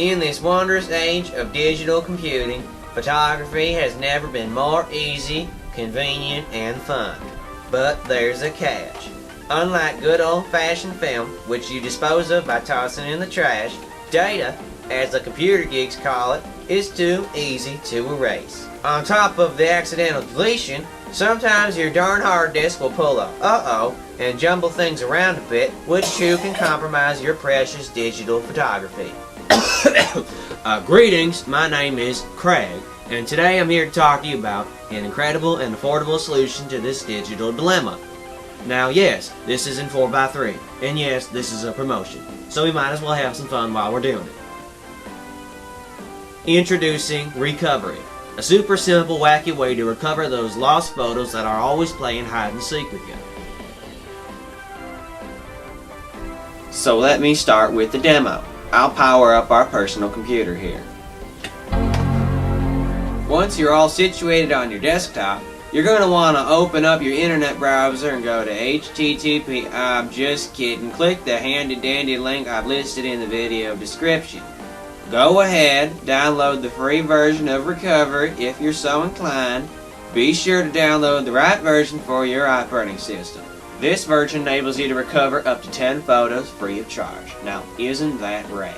In this wondrous age of digital computing, photography has never been more easy, convenient, and fun. But there's a catch. Unlike good old-fashioned film, which you dispose of by tossing in the trash, data, as the computer geeks call it, is too easy to erase. On top of the accidental deletion, sometimes your darn hard disk will pull a uh-oh and jumble things around a bit, which too can compromise your precious digital photography. Greetings, my name is Craig, and today I'm here to talk to you about an incredible and affordable solution to this digital dilemma. Now yes, this is in 4x3, and yes, this is a promotion, so we might as well have some fun while we're doing it. Introducing Recoverit, a super simple, wacky way to recover those lost photos that are always playing hide and seek with you. So let me start with the demo. I'll power up our personal computer here. Once you're all situated on your desktop, you're going to want to open up your internet browser and go to http, I'm just kidding, click the handy dandy link I've listed in the video description. Go ahead, download the free version of Recoverit if you're so inclined. Be sure to download the right version for your operating system. This version enables you to recover up to 10 photos free of charge. Now, isn't that rad?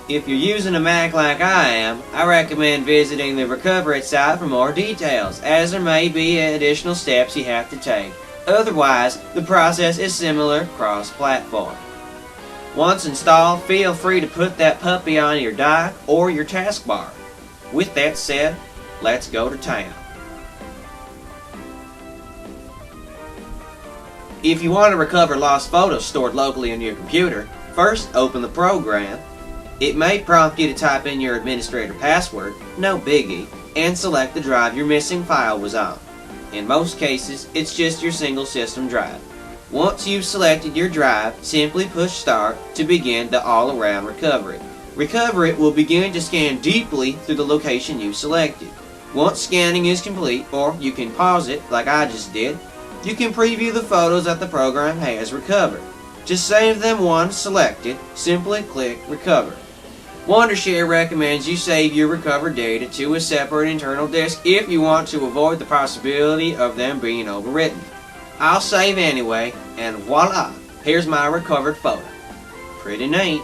If you're using a Mac like I am, I recommend visiting the Recoverit site for more details, as there may be additional steps you have to take. Otherwise, the process is similar cross-platform. Once installed, feel free to put that puppy on your dock or your taskbar. With that said, let's go to town. If you want to recover lost photos stored locally on your computer, first open the program. It may prompt you to type in your administrator password, no biggie, and select the drive your missing file was on. In most cases, it's just your single system drive. Once you've selected your drive, simply push start to begin the all-around recovery. Recoverit will begin to scan deeply through the location you selected. Once scanning is complete, or you can pause it like I just did, you can preview the photos that the program has recovered. To save them once selected, simply click Recover. Wondershare recommends you save your recovered data to a separate internal disk if you want to avoid the possibility of them being overwritten. I'll save anyway, and voila, here's my recovered photo. Pretty neat.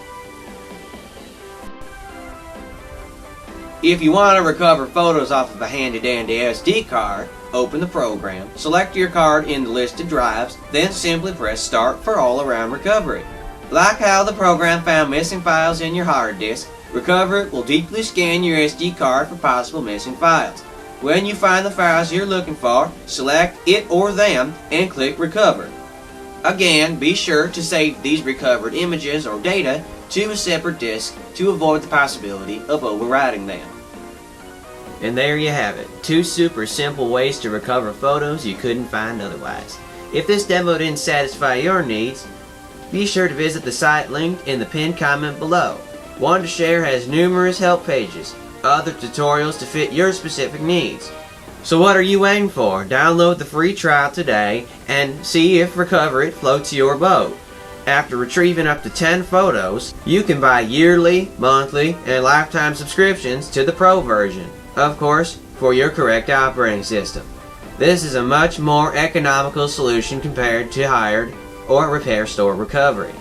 If you want to recover photos off of a handy-dandy SD card, open the program, select your card in the listed drives, then simply press Start for all-around recovery. Like how the program found missing files in your hard disk, Recoverit will deeply scan your SD card for possible missing files. When you find the files you're looking for, select it or them and click Recover. Again, be sure to save these recovered images or data to a separate disk to avoid the possibility of overwriting them. And there you have it, 2 super simple ways to recover photos you couldn't find otherwise. If this demo didn't satisfy your needs, be sure to visit the site linked in the pinned comment below. Wondershare has numerous help pages, other tutorials to fit your specific needs. So what are you waiting for? Download the free trial today and see if Recoverit floats your boat. After retrieving up to 10 photos, you can buy yearly, monthly, and lifetime subscriptions to the Pro version. Of course, for your correct operating system. This is a much more economical solution compared to hired or repair store recovery.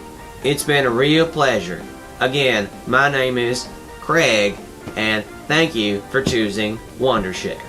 It's been a real pleasure. Again, my name is Craig, and thank you for choosing Wondershare.